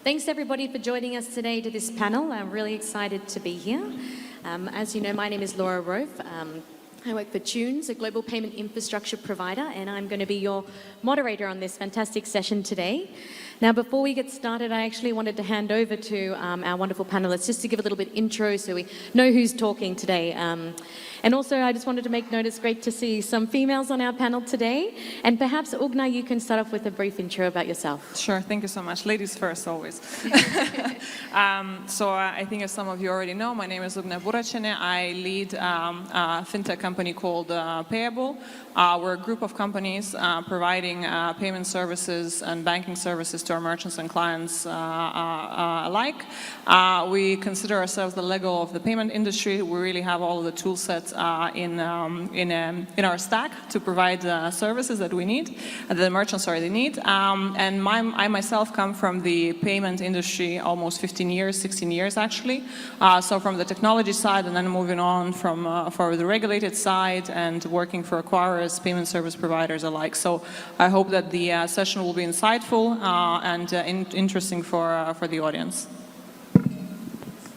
Thanks everybody for joining us today to this panel. I'm really excited to be here. As you know, my name is Rofe. I work for Thunes, a global payment infrastructure provider, and I'm going to be your moderator on this fantastic session today. Now, before we get started, I actually wanted to hand over to our wonderful panelists just to give a little bit intro so we know who's talking today. And also, I just wanted to make note, it's great to see some females on our panel today. And perhaps, Ugnė, you can start off with a brief intro about yourself. Sure, thank you so much. Ladies first, always. So I think as some of you already know, my name is Ugnė Buračienė. I lead a Fintech company called Payabl. We're a group of companies providing payment services and banking services to our merchants and clients alike. We consider ourselves the Lego of the payment industry. We really have all of the tool sets in our stack to provide services that we need, the merchants already need. And I myself come from the payment industry almost 15 years, 16 years actually. So from the technology side and then moving on for the regulated side and working for acquirers, payment service providers alike. So I hope that the session will be insightful and interesting for the audience.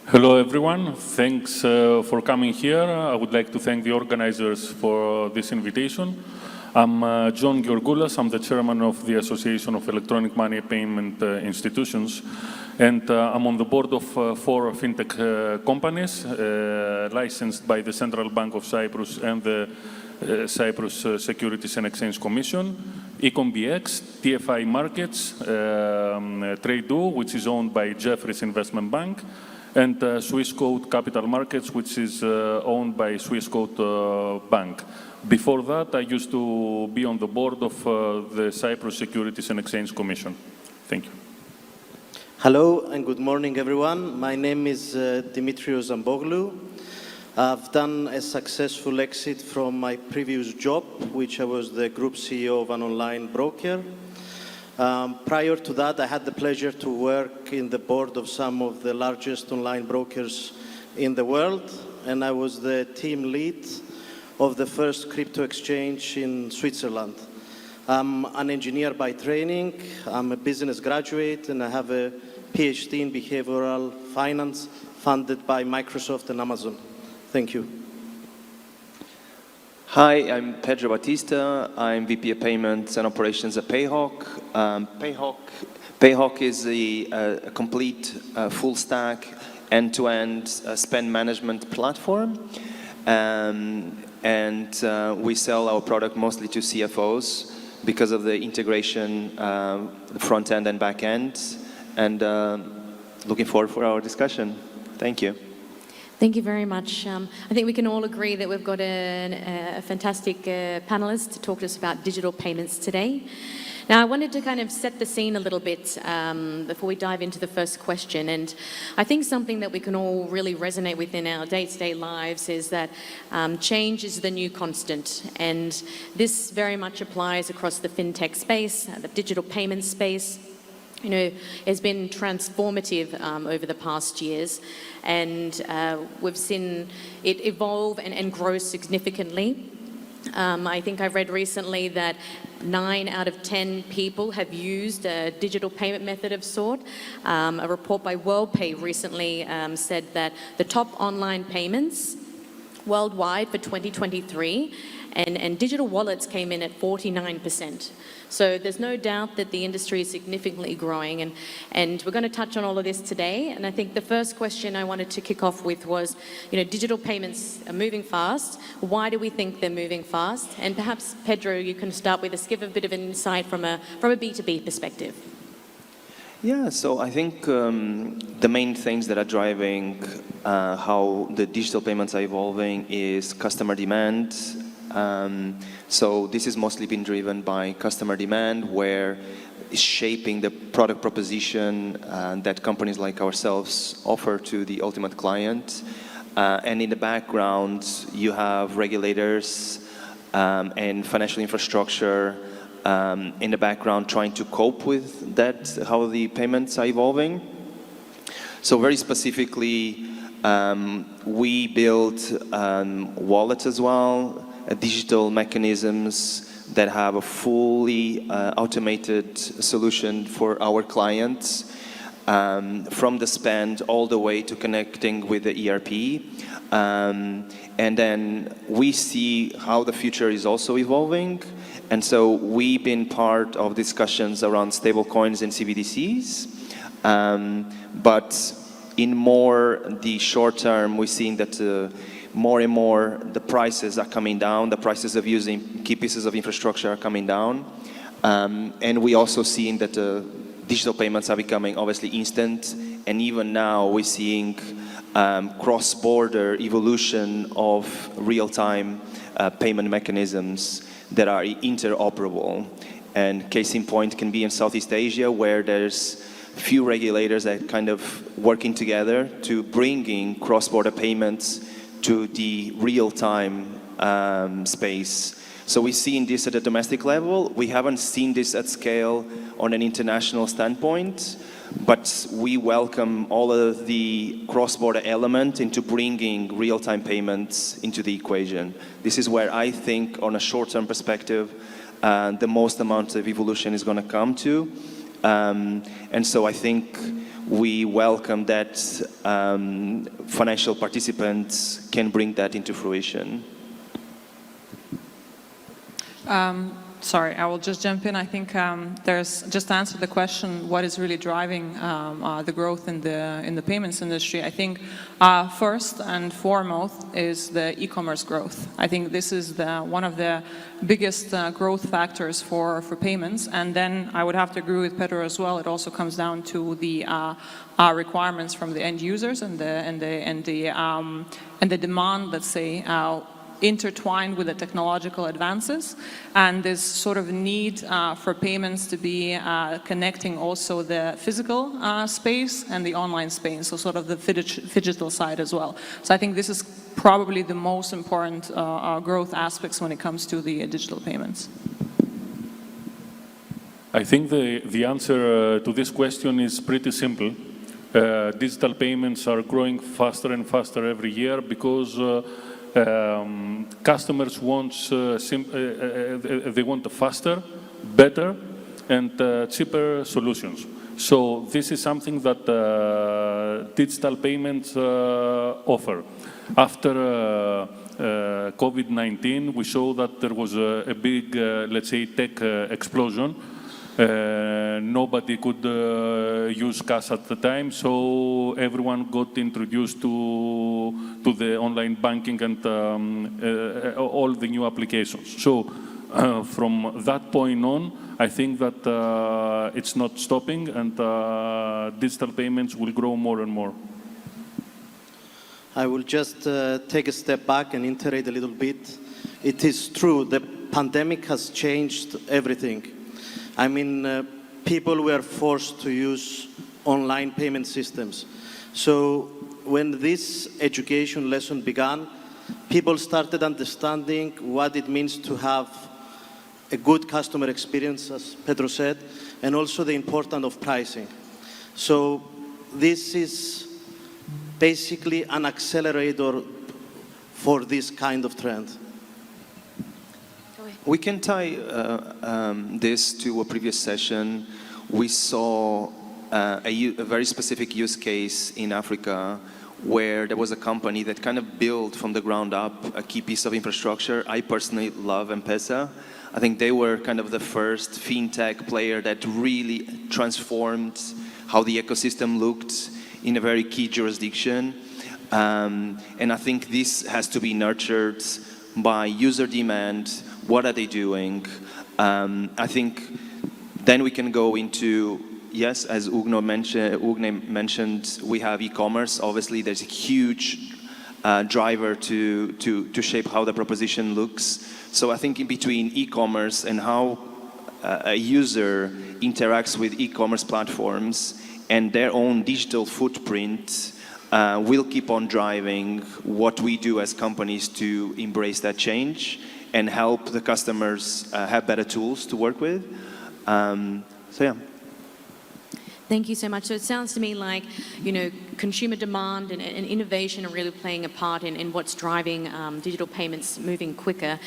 Hello everyone, thanks for coming here. I would like to thank the organizers for this invitation. I'm Georgoulas, I'm the chairman of the Association of Electronic Money Payment Institutions, and I'm on the board of 4 fintech companies licensed by the Central Bank of Cyprus and the Cyprus Securities and Exchange Commission, EconBX, TFI Markets, Trade2, which is owned by Jefferies Investment Bank, and Swissquote Capital Markets, which is owned by Swissquote Bank. Before that, I used to be on the board of the Cyprus Securities and Exchange Commission. Thank you. Hello and good morning, everyone. My name is Demetrios Zamboglou. I've done a successful exit from my previous job, which I was the group CEO of an online broker. Prior to that, I had the pleasure to work in the board of some of the largest online brokers in the world, and I was the team lead of the first crypto exchange in Switzerland. I'm an engineer by training, I'm a business graduate, and I have a PhD in behavioral finance funded by Microsoft and Amazon. Thank you. Hi, I'm Pedro Batista. I'm VP of Payments and Operations at Payhawk. Payhawk is a complete full stack end-to-end spend management platform. And we sell our product mostly to CFOs because of the integration, front end and back end. And looking forward for our discussion. Thank you. Thank you very much. I think we can all agree that we've got a fantastic panelist to talk to us about digital payments today. Now, I wanted to kind of set the scene a little bit before we dive into the first question. And I think something that we can all really resonate with in our day-to-day lives is that change is the new constant. And this very much applies across the fintech space, the digital payment space. You know, has been transformative over the past years, and we've seen it evolve and grow significantly. I think I've read recently that 9 out of 10 people have used a digital payment method of sort. A report by WorldPay recently said that the top online payments worldwide for 2023 and digital wallets came in at 49%. So there's no doubt that the industry is significantly growing, and we're going to touch on all of this today. And I think the first question I wanted to kick off with was, you know, digital payments are moving fast. Why do we think they're moving fast? And perhaps, Pedro, you can start with us, give a bit of an insight from a B2B perspective. Yeah, so I think the main things that are driving how the digital payments are evolving is customer demand. So this has mostly been driven by customer demand, where it's shaping the product proposition that companies like ourselves offer to the ultimate client. And in the background, you have regulators and financial infrastructure in the background trying to cope with that, how the payments are evolving. So very specifically, we built wallets as well, digital mechanisms that have a fully automated solution for our clients. from the spend all the way to connecting with the ERP. And then we see how the future is also evolving. And so we've been part of discussions around stablecoins and CBDCs. But in more the short term, we're seeing that more and more the prices are coming down. The prices of using key pieces of infrastructure are coming down. And we also seeing that digital payments are becoming obviously instant. And even now we're seeing cross-border evolution of real-time payment mechanisms that are interoperable. And case in point can be in Southeast Asia, where there's few regulators that kind of working together to bringing cross-border payments to the real-time space. So we're seeing this at a domestic level. We haven't seen this at scale on an international standpoint, but we welcome all of the cross-border element into bringing real-time payments into the equation. This is where I think, on a short-term perspective, the most amount of evolution is going to come to. And so I think we welcome that financial participants can bring that into fruition. Sorry, I will just jump in. I think there's, just to answer the question, what is really driving the growth in the payments industry? I think first and foremost is the e-commerce growth. I think this is one of the biggest growth factors for payments. And then I would have to agree with Pedro as well. It also comes down to the requirements from the end users and the demand, let's say, intertwined with the technological advances, and this sort of need for payments to be connecting also the physical space and the online space, so sort of the digital side as well. So I think this is probably the most important growth aspects when it comes to the digital payments. I think the answer to this question is pretty simple. Digital payments are growing faster and faster every year because customers want they want faster, better, and cheaper solutions. So this is something that digital payments offer. After COVID-19, we saw that there was a big, let's say, tech explosion. Nobody could use cash at the time, so everyone got introduced to the online banking and all the new applications. So from that point on, I think that it's not stopping, and digital payments will grow more and more. I will just take a step back and iterate a little bit. It is true, the pandemic has changed everything. I mean, people were forced to use online payment systems. So when this education lesson began, people started understanding what it means to have a good customer experience, as Pedro said, and also the importance of pricing. So this is basically an accelerator for this kind of trend. We can tie this to a previous session. We saw a very specific use case in Africa where there was a company that kind of built from the ground up a key piece of infrastructure. I personally love M-Pesa. I think they were kind of the first fintech player that really transformed how the ecosystem looked in a very key jurisdiction. And I think this has to be nurtured by user demand. What are they doing? I think then we can go into, yes, as Ugnė mentioned, we have e-commerce. Obviously, there's a huge driver to shape how the proposition looks. So I think in between e-commerce and how a user interacts with e-commerce platforms and their own digital footprint will keep on driving what we do as companies to embrace that change and help the customers have better tools to work with. So yeah. Thank you so much. So it sounds to me like, you know, consumer demand and innovation are really playing a part in what's driving digital payments moving quicker.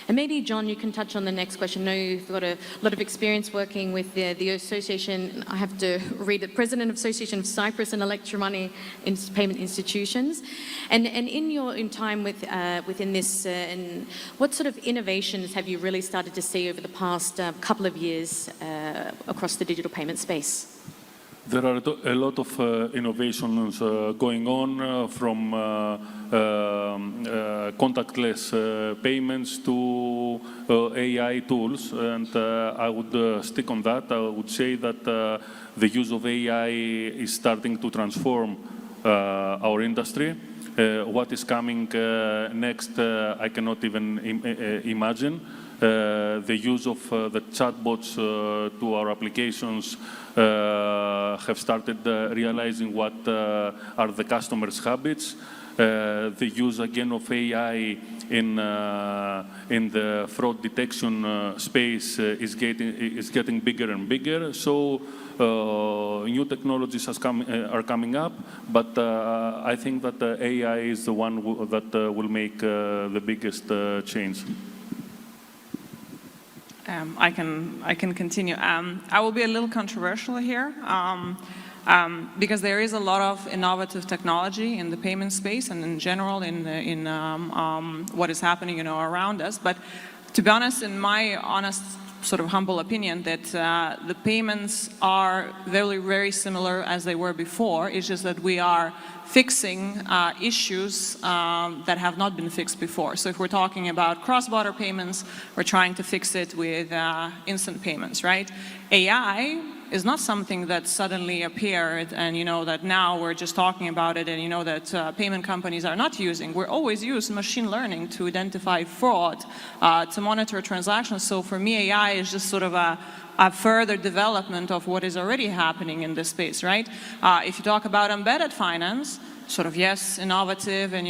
And maybe, John, you can touch on the next question. I know you've got a lot of experience working with the association, I have to read it, President of Association of Cyprus and Electronic Payment Institutions. And in your time within this, and what sort of innovations have you really started to see over the past couple of years across the digital payment space? There are a lot of innovations going on from contactless payments to AI tools, and I would stick on that. I would say that the use of AI is starting to transform our industry. What is coming next, I cannot even imagine. The use of the chatbots to our applications have started realizing what are the customers' habits. The use again of AI in the fraud detection space is getting bigger and bigger. So new technologies are coming up, but I think that AI is the one that will make the biggest change. I can continue. I will be a little controversial here because there is a lot of innovative technology in the payment space and in general in what is happening around us. But to be honest, in my honest sort of humble opinion, that the payments are very, very similar as they were before. It's just that we are fixing issues that have not been fixed before. So if we're talking about cross-border payments, we're trying to fix it with instant payments, right? AI is not something that suddenly appeared and that now we're just talking about it and that payment companies are not using. We're always using machine learning to identify fraud, to monitor transactions. So for me, AI is just sort of a further development of what is already happening in this space, right? If you talk about embedded finance, sort of yes, innovative, and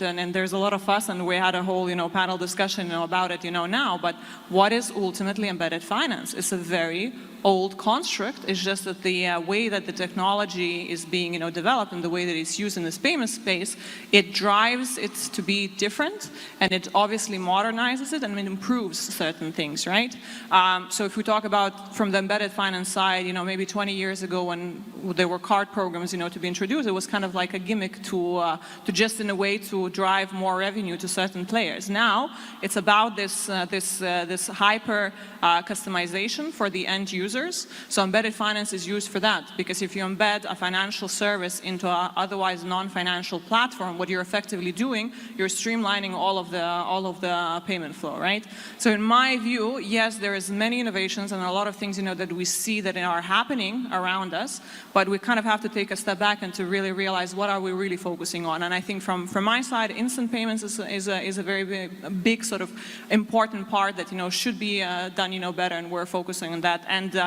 and there's a lot of fuss, and we had a whole panel discussion about it now. But what is ultimately embedded finance? It's a very old construct. It's just that the way that the technology is being developed and the way that it's used in this payment space, it drives it to be different, and it obviously modernizes it and it improves certain things, right? So if we talk about from the embedded finance side, maybe 20 years ago when there were card programs, to be introduced, it was kind of like a gimmick to just in a way to drive more revenue to certain players. Now it's about this hyper customization for the end users. So embedded finance is used for that, because if you embed a financial service into an otherwise non-financial platform, what you're effectively doing, you're streamlining all of the payment flow, right? So in my view, yes, there is many innovations and a lot of things that we see that are happening around us, but we kind of have to take a step back and to really realize what are we really focusing on. And I think from my side, instant payments is a very big sort of important part that should be done better, and we're focusing on that. And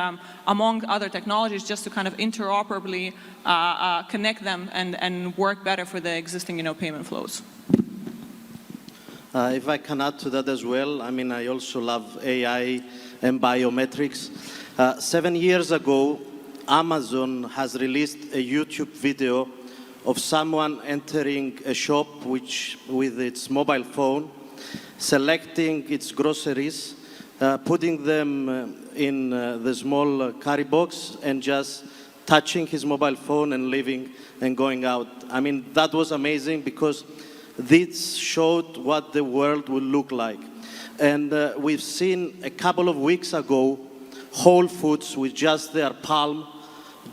among other technologies, just to kind of interoperably connect them and work better for the existing payment flows. If I can add to that as well, I mean, I also love AI and biometrics. 7 years ago, Amazon has released a YouTube video of someone entering a shop with its mobile phone, selecting its groceries, putting them in the small carry box and just touching his mobile phone and leaving and going out. I mean, that was amazing because this showed what the world would look like. And we've seen a couple of weeks ago, Whole Foods with just their palm,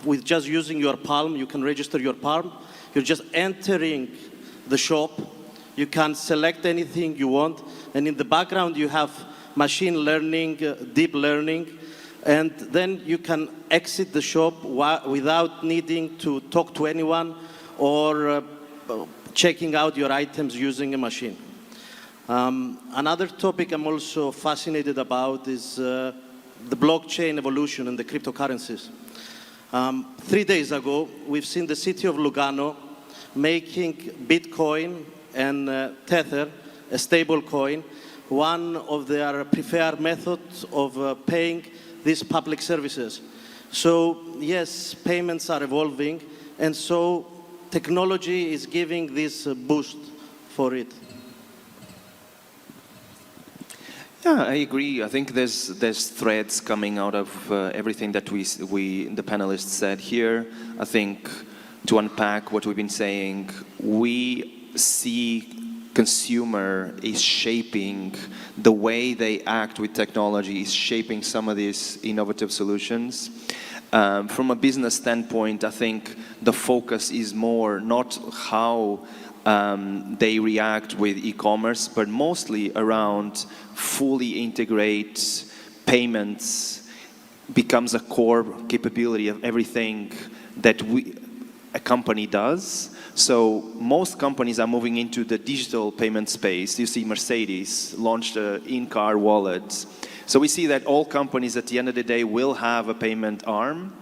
with just using your palm, you can register your palm. You're just entering the shop. You can select anything you want. And in the background, you have machine learning, deep learning, and then you can exit the shop without needing to talk to anyone or checking out your items using a machine. Another topic I'm also fascinated about is the blockchain evolution and the cryptocurrencies. 3 days ago, we've seen the city of Lugano making Bitcoin and Tether, a stable coin, one of their preferred methods of paying these public services. So yes, payments are evolving, and so technology is giving this boost for it. Yeah, I agree. I think there's threads coming out of everything that the panelists said here. I think to unpack what we've been saying, we see consumer is shaping the way they act with technology, is shaping some of these innovative solutions. From a business standpoint, I think the focus is more not how they react with e-commerce, but mostly around fully integrate payments becomes a core capability of everything that a company does. So most companies are moving into the digital payment space. You see Mercedes launched an in-car wallet. So we see that all companies at the end of the day will have a payment arm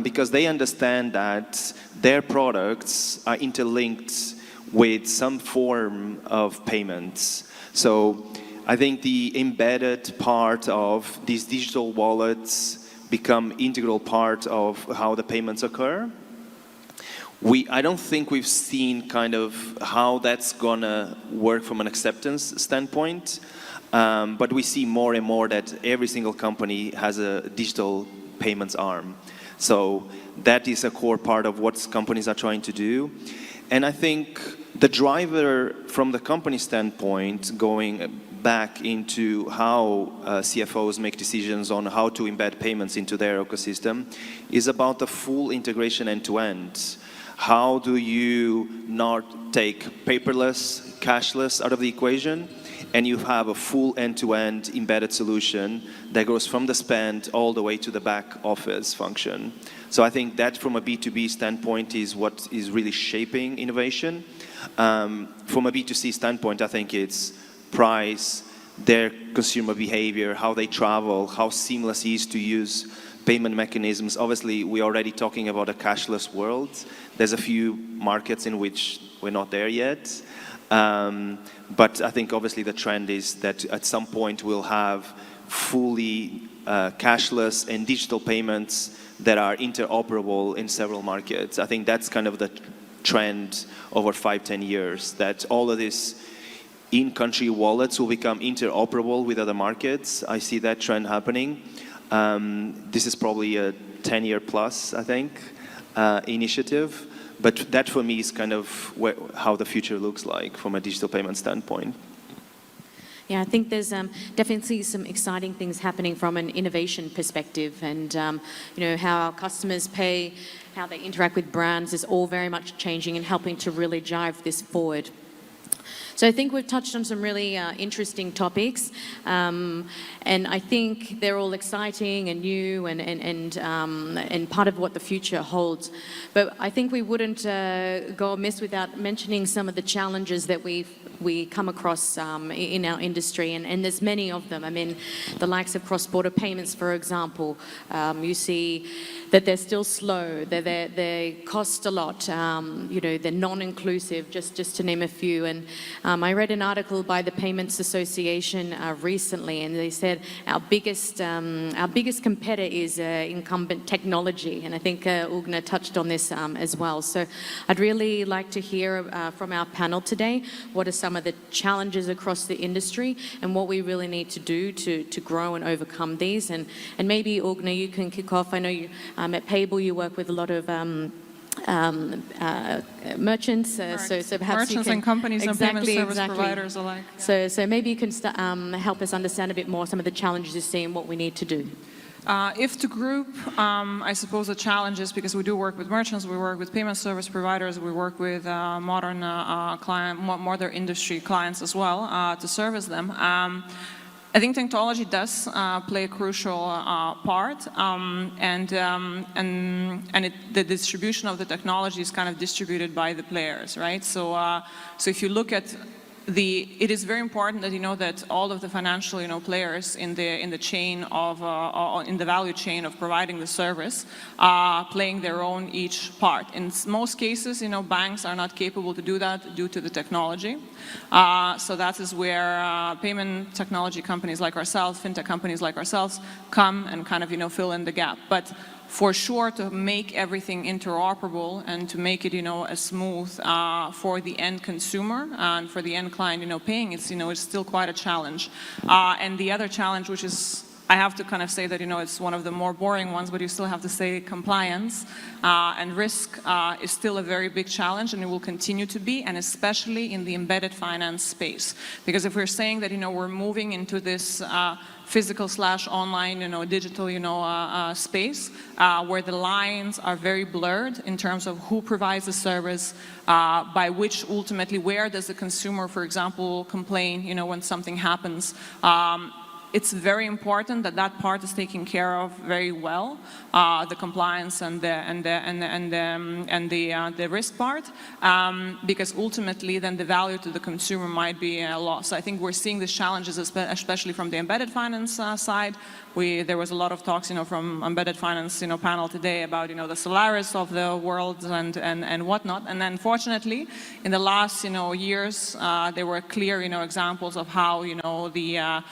because they understand that their products are interlinked with some form of payments. So I think the embedded part of these digital wallets become integral part of how the payments occur. I don't think we've seen kind of how that's gonna work from an acceptance standpoint, but we see more and more that every single company has a digital payments arm. So that is a core part of what companies are trying to do. And I think the driver from the company standpoint, going back into how CFOs make decisions on how to embed payments into their ecosystem, is about the full integration end-to-end. How do you not take paperless, cashless out of the equation, and you have a full end-to-end embedded solution that goes from the spend all the way to the back office function. So I think that from a B2B standpoint is what is really shaping innovation. From a B2C standpoint, I think it's price, their consumer behavior, how they travel, how seamless it is to use payment mechanisms. Obviously, we're already talking about a cashless world. There's a few markets in which we're not there yet. But I think obviously the trend is that at some point we'll have fully cashless and digital payments that are interoperable in several markets. I think that's kind of the trend over 5-10 years, that all of these in-country wallets will become interoperable with other markets. I see that trend happening. This is probably a 10-year plus, I think, initiative. But that for me is kind of how the future looks like from a digital payment standpoint. Yeah, I think there's definitely some exciting things happening from an innovation perspective, and you know, how our customers pay, how they interact with brands is all very much changing and helping to really drive this forward. So I think we've touched on some really interesting topics, and I think they're all exciting and new and part of what the future holds. But I think we wouldn't go amiss without mentioning some of the challenges that we come across in our industry, and there's many of them. I mean, the likes of cross-border payments, for example, you see that they're still slow, they cost a lot, you know, they're non-inclusive, just to name a few. And I read an article by the Payments Association recently, and they said our biggest competitor is incumbent technology, and I think Ugnė touched on this as well. So I'd really like to hear from our panel today, what are some of the challenges across the industry and what we really need to do to grow and overcome these. And maybe Ugnė, you can kick off. I know you at Payabl you work with a lot of merchants, so perhaps merchants you can, and companies and payment service providers alike. Yeah. So maybe you can help us understand a bit more some of the challenges you see and what we need to do. If to group, I suppose the challenges, because we do work with merchants, we work with payment service providers, we work with modern industry clients as well to service them. I think technology does play a crucial part, the distribution of the technology is kind of distributed by the players, right? So if you look at it is very important that you know that all of the financial players in the chain of in the value chain of providing the service are playing their own each part. In most cases, banks are not capable to do that due to the technology. So that is where payment technology companies like ourselves, fintech companies like ourselves, come and kind of fill in the gap. But for sure to make everything interoperable and to make it, as smooth for the end consumer and for the end client, paying, it's still quite a challenge. And the other challenge, which is, I have to kind of say that, it's one of the more boring ones, but you still have to say compliance and risk is still a very big challenge, and it will continue to be, and especially in the embedded finance space. Because if we're saying that, we're moving into this physical/online, digital, space, where the lines are very blurred in terms of who provides the service, by which ultimately, where does the consumer, for example, complain, when something happens. It's very important that that part is taken care of very well, the compliance and the risk part, because ultimately then the value to the consumer might be lost. I think we're seeing these challenges, especially from the embedded finance side. There was a lot of talks, from embedded finance, panel today about, the Solaris of the world and whatnot. And unfortunately, in the last, years, there were clear, examples of how, the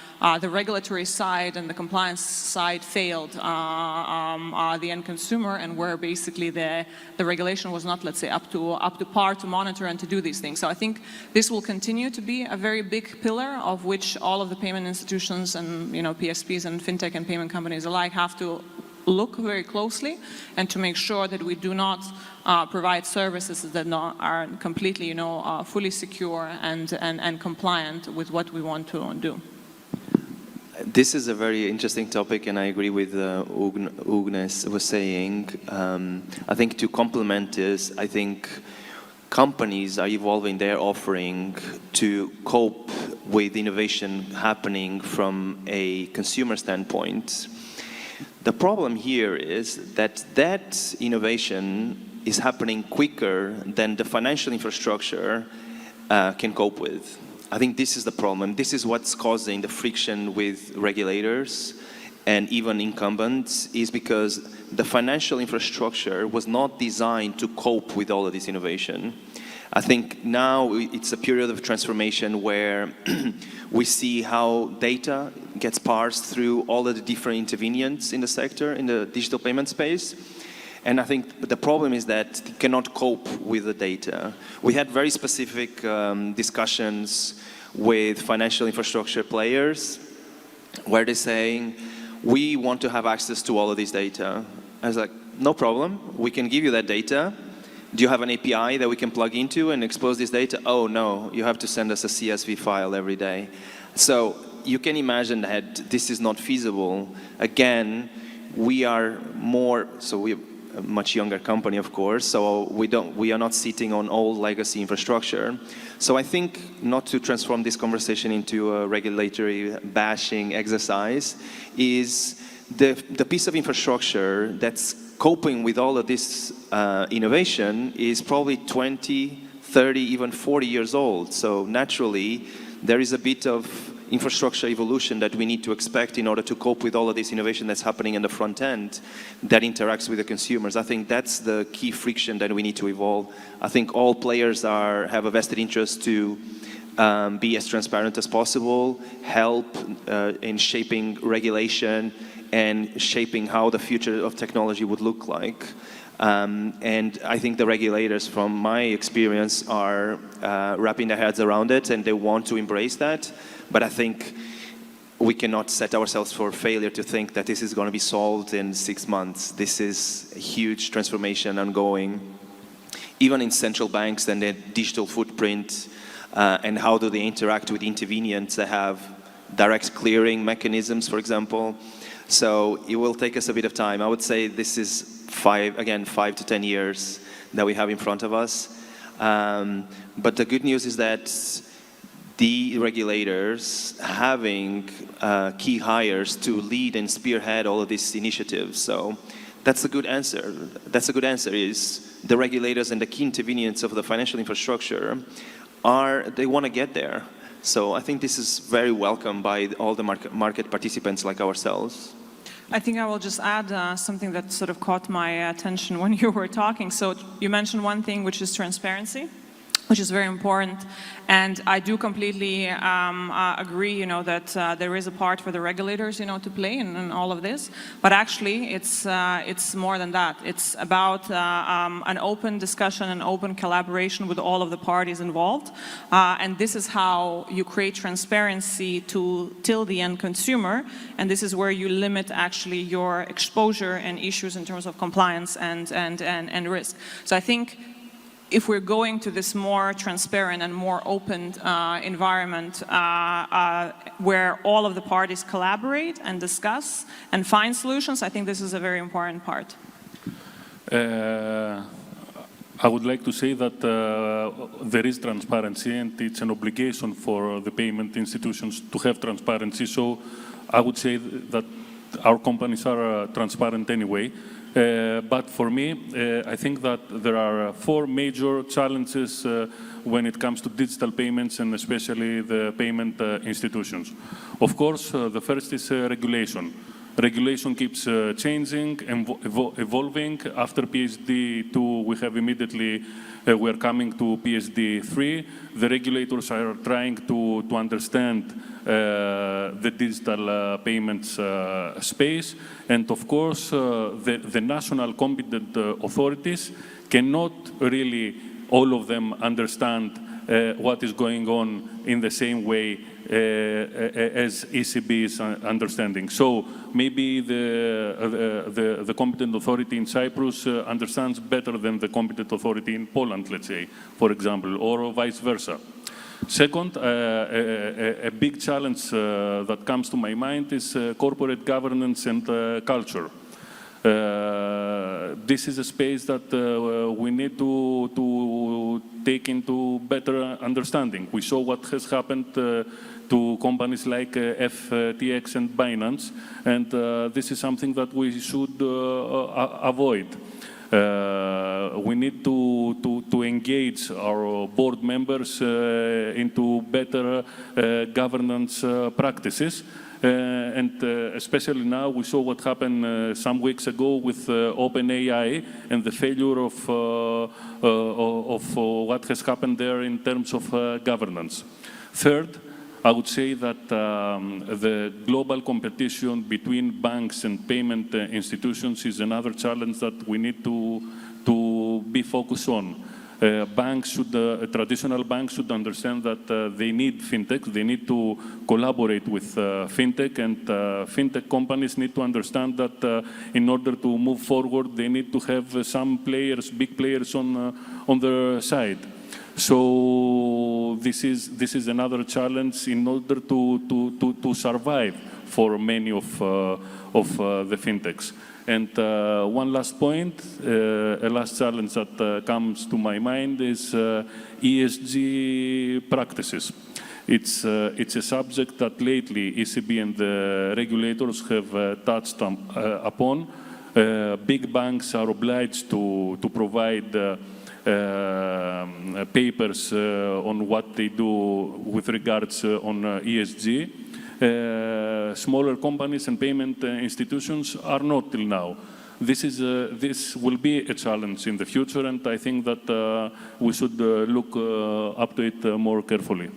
regulatory side and the compliance side failed the end consumer, and where basically the regulation was not, let's say, up to par to monitor and to do these things. So I think this will continue to be a very big pillar of which all of the payment institutions and, PSPs and fintech and payment companies alike have to look very closely, and to make sure that we do not provide services that are completely, fully secure and compliant with what we want to do. This is a very interesting topic, and I agree with Ugnė was saying. I think to complement this, I think companies are evolving their offering to cope with innovation happening from a consumer standpoint. The problem here is that innovation is happening quicker than the financial infrastructure can cope with. I think this is the problem. This is what's causing the friction with regulators and even incumbents, is because the financial infrastructure was not designed to cope with all of this innovation. I think now it's a period of transformation where we see how data gets parsed through all of the different intervenients in the sector, in the digital payment space. And I think the problem is that it cannot cope with the data. We had very specific discussions with financial infrastructure players where they're saying, we want to have access to all of this data. I was like, no problem, we can give you that data. Do you have an API that we can plug into and expose this data? Oh no, you have to send us a CSV file every day. So you can imagine that this is not feasible. Again, we are a much younger company, of course, so we are not sitting on old legacy infrastructure. So I think, not to transform this conversation into a regulatory bashing exercise, is the piece of infrastructure that's coping with all of this innovation is probably 20, 30, even 40 years old. So naturally, there is a bit of infrastructure evolution that we need to expect in order to cope with all of this innovation that's happening in the front end that interacts with the consumers. I think that's the key friction that we need to evolve. I think all players have a vested interest to be as transparent as possible, help in shaping regulation and shaping how the future of technology would look like. And I think the regulators, from my experience, are wrapping their heads around it, and they want to embrace that. But I think we cannot set ourselves for failure to think that this is going to be solved in 6 months. This is a huge transformation ongoing. Even in central banks and their digital footprint, and how do they interact with intervenients that have direct clearing mechanisms, for example. So it will take us a bit of time. I would say this is 5 to 10 years that we have in front of us. But the good news is that the regulators having key hires to lead and spearhead all of these initiatives. So that's a good answer. That's a good answer, is the regulators and the key intervenients of the financial infrastructure they want to get there. So I think this is very welcome by all the market participants like ourselves. I think I will just add something that sort of caught my attention when you were talking. So you mentioned one thing, which is transparency. which is very important. And I do completely agree, that there is a part for the regulators, to play in all of this. But actually, it's more than that. It's about an open discussion, an open collaboration with all of the parties involved. And this is how you create transparency till the end consumer. And this is where you limit actually your exposure and issues in terms of compliance and risk. So I think if we're going to this more transparent and more open environment where all of the parties collaborate and discuss and find solutions, I think this is a very important part. I would like to say that there is transparency, and it's an obligation for the payment institutions to have transparency. So I would say that our companies are transparent anyway. But for me, I think that there are 4 major challenges when it comes to digital payments, and especially the payment institutions. Of course, the first is regulation. Regulation keeps changing and evolving. After PSD2, we have immediately, we are coming to PSD3. The regulators are trying to understand the digital payments space. And of course, the national competent authorities cannot really, all of them, understand what is going on in the same way as ECB is understanding. So maybe the competent authority in Cyprus understands better than the competent authority in Poland, let's say, for example, or vice versa. Second, a big challenge that comes to my mind is corporate governance and culture. This is a space that we need to take into better understanding. We saw what has happened to companies like FTX and Binance, and this is something that we should avoid. We need to engage our board members into better governance practices. And especially now, we saw what happened some weeks ago with OpenAI and the failure of what has happened there in terms of governance. Third, I would say that the global competition between banks and payment institutions is another challenge that we need to be focused on. Traditional banks should understand that they need fintech, they need to collaborate with fintech, and fintech companies need to understand that in order to move forward, they need to have some players, big players on their side. So this is another challenge in order to survive for many of the fintechs. And one last point, a last challenge that comes to my mind is ESG practices. It's a subject that lately ECB and the regulators have touched upon. Big banks are obliged to provide papers on what they do with regards on ESG. Smaller companies and payment institutions are not till now. This will be a challenge in the future, and I think that we should look up to it more carefully.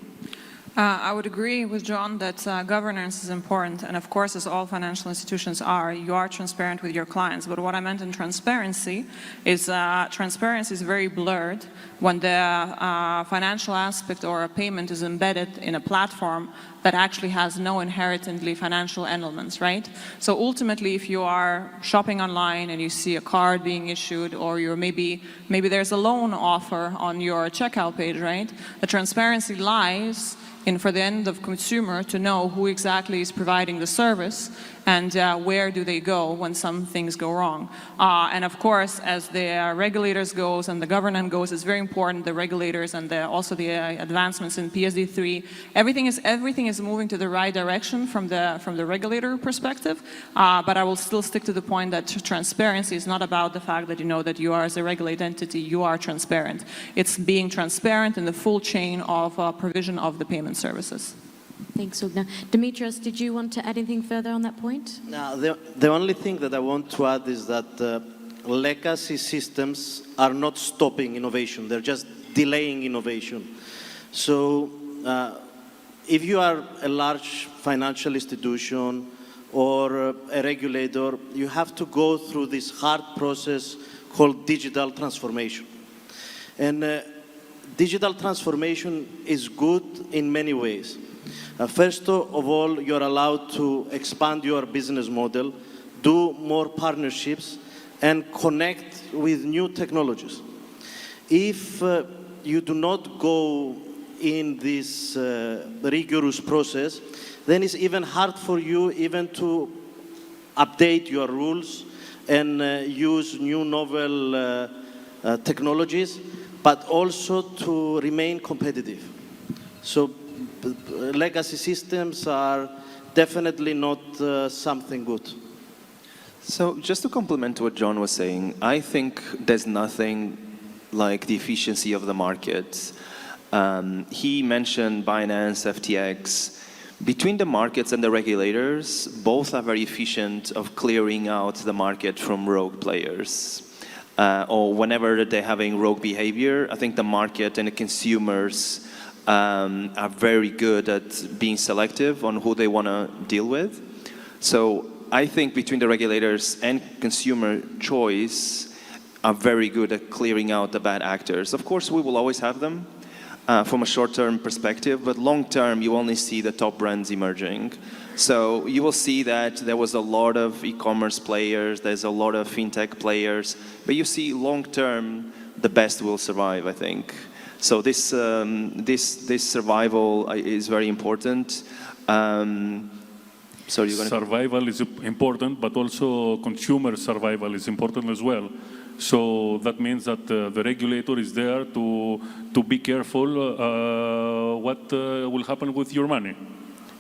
I would agree with John that governance is important, and of course, as all financial institutions are, you are transparent with your clients. But what I meant in transparency is very blurred when the financial aspect or a payment is embedded in a platform that actually has no inherently financial elements, right? So ultimately, if you are shopping online and you see a card being issued, or you're maybe there's a loan offer on your checkout page, right? The transparency lies in for the end of consumer to know who exactly is providing the service and where do they go when some things go wrong. And of course, as the regulators goes and the government goes, it's very important, the regulators and also the advancements in PSD3, everything is moving to the right direction from the regulator perspective. But I will still stick to the point that transparency is not about the fact that you know that you are, as a regulated entity, you are transparent. It's being transparent in the full chain of provision of the payment services. Thanks, Ugnė. Demetrios, did you want to add anything further on that point? Now, the only thing that I want to add is that legacy systems are not stopping innovation. They're just delaying innovation. So if you are a large financial institution or a regulator, you have to go through this hard process called digital transformation. And digital transformation is good in many ways. First of all, you're allowed to expand your business model, do more partnerships, and connect with new technologies. If you do not go in this rigorous process, then it's even hard for you even to update your rules and use new novel technologies, but also to remain competitive. So legacy systems are definitely not something good. So just to complement what John was saying, I think there's nothing like the efficiency of the market. He mentioned Binance, FTX. Between the markets and the regulators, both are very efficient of clearing out the market from rogue players. Or whenever they're having rogue behavior, I think the market and the consumers are very good at being selective on who they want to deal with. So I think between the regulators and consumer choice are very good at clearing out the bad actors. Of course, we will always have them from a short-term perspective, but long-term, you only see the top brands emerging. So you will see that there was a lot of e-commerce players, there's a lot of fintech players, but you see long-term, the best will survive, I think. So this survival is very important. So you're survival is important, but also consumer survival is important as well. So that means that the regulator is there to be careful what will happen with your money.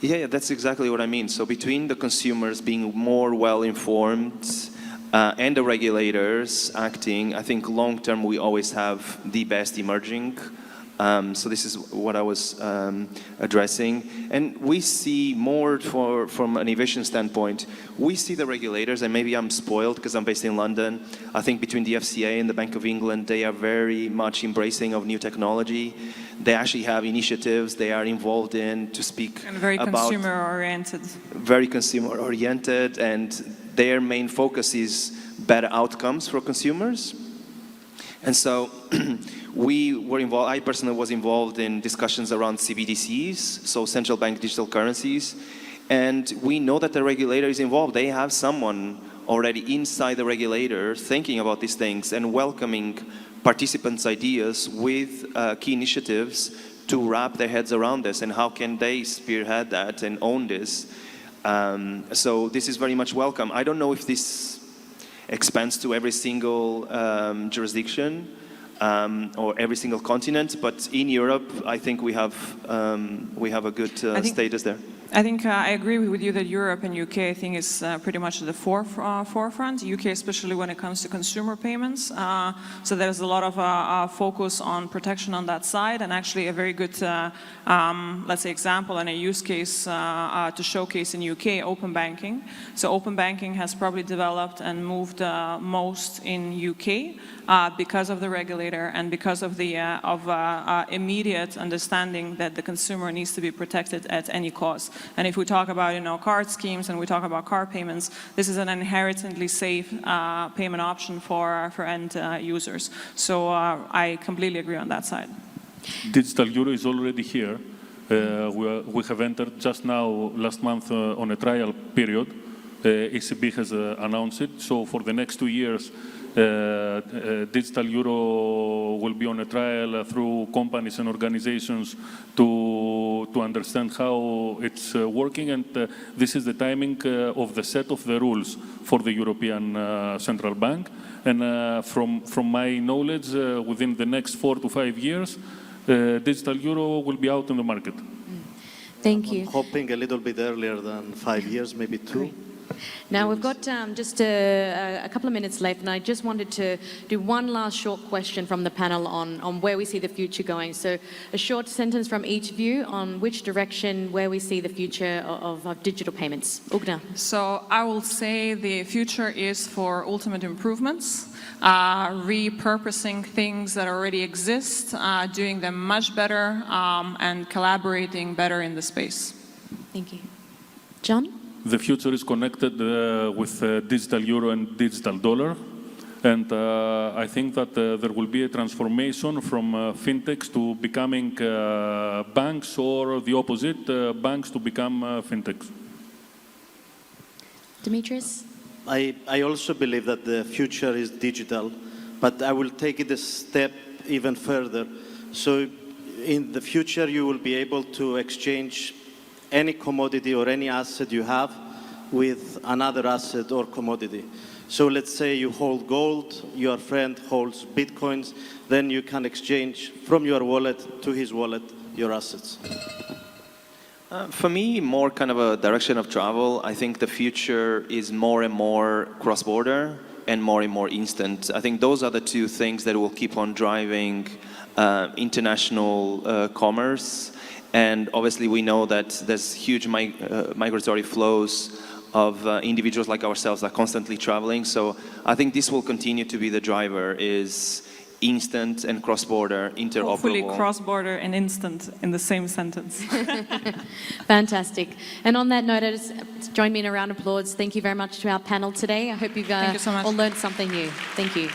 Yeah, that's exactly what I mean. So between the consumers being more well-informed and the regulators acting, I think long-term we always have the best emerging. So this is what I was addressing. And we see more from an innovation standpoint, we see the regulators, and maybe I'm spoiled because I'm based in London. I think between the FCA and the Bank of England, they are very much embracing of new technology. They actually have initiatives they are involved in to speak and very about consumer-oriented. Very consumer-oriented, and their main focus is better outcomes for consumers. And so we were involved, I personally was involved in discussions around CBDCs, so central bank digital currencies. And we know that the regulator is involved. They have someone already inside the regulator thinking about these things and welcoming participants' ideas with key initiatives to wrap their heads around this and how can they spearhead that and own this. So this is very much welcome. I don't know if this expands to every single jurisdiction or every single continent, but in Europe, I think we have a good status there. I think I agree with you that Europe and UK, I think, is pretty much at the forefront. UK, especially when it comes to consumer payments. So there's a lot of focus on protection on that side, and actually a very good, let's say, example and a use case to showcase in UK, open banking. So open banking has probably developed and moved most in UK because of the regulator and because of the immediate understanding that the consumer needs to be protected at any cost. And if we talk about, card schemes and we talk about car payments, this is an inherently safe payment option for end users. So I completely agree on that side. Digital Euro is already here. We have entered just now, last month, on a trial period. ECB has announced it. So for the next 2 years, Digital Euro will be on a trial through companies and organizations to understand how it's working, and this is the timing of the set of the rules for the European Central Bank. And from my knowledge, within the next 4 to 5 years, Digital Euro will be out in the market. Thank you. I'm hoping a little bit earlier than 5 years, maybe 2. Now we've got just a couple of minutes left, and I just wanted to do one last short question from the panel on where we see the future going. So a short sentence from each of you on which direction, where we see the future of digital payments. Ugnė. So I will say the future is for ultimate improvements, repurposing things that already exist, doing them much better, and collaborating better in the space. Thank you. John? The future is connected with digital euro and digital dollar. And I think that there will be a transformation from fintechs to becoming banks, or the opposite, banks to become fintechs. Demetrios? I also believe that the future is digital, but I will take it a step even further. So in the future, you will be able to exchange any commodity or any asset you have with another asset or commodity. So let's say you hold gold, your friend holds Bitcoins, then you can exchange from your wallet to his wallet your assets. For me, more kind of a direction of travel. I think the future is more and more cross-border and more instant. I think those are the two things that will keep on driving international commerce. And obviously we know that there's huge migratory flows of individuals like ourselves that are constantly traveling. So I think this will continue to be the driver, is instant and cross-border, interoperable. Hopefully cross-border and instant in the same sentence. Fantastic. And on that note, join me in a round of applause. Thank you very much to our panel today. I hope you've Thank you so much. all learned something new. Thank you.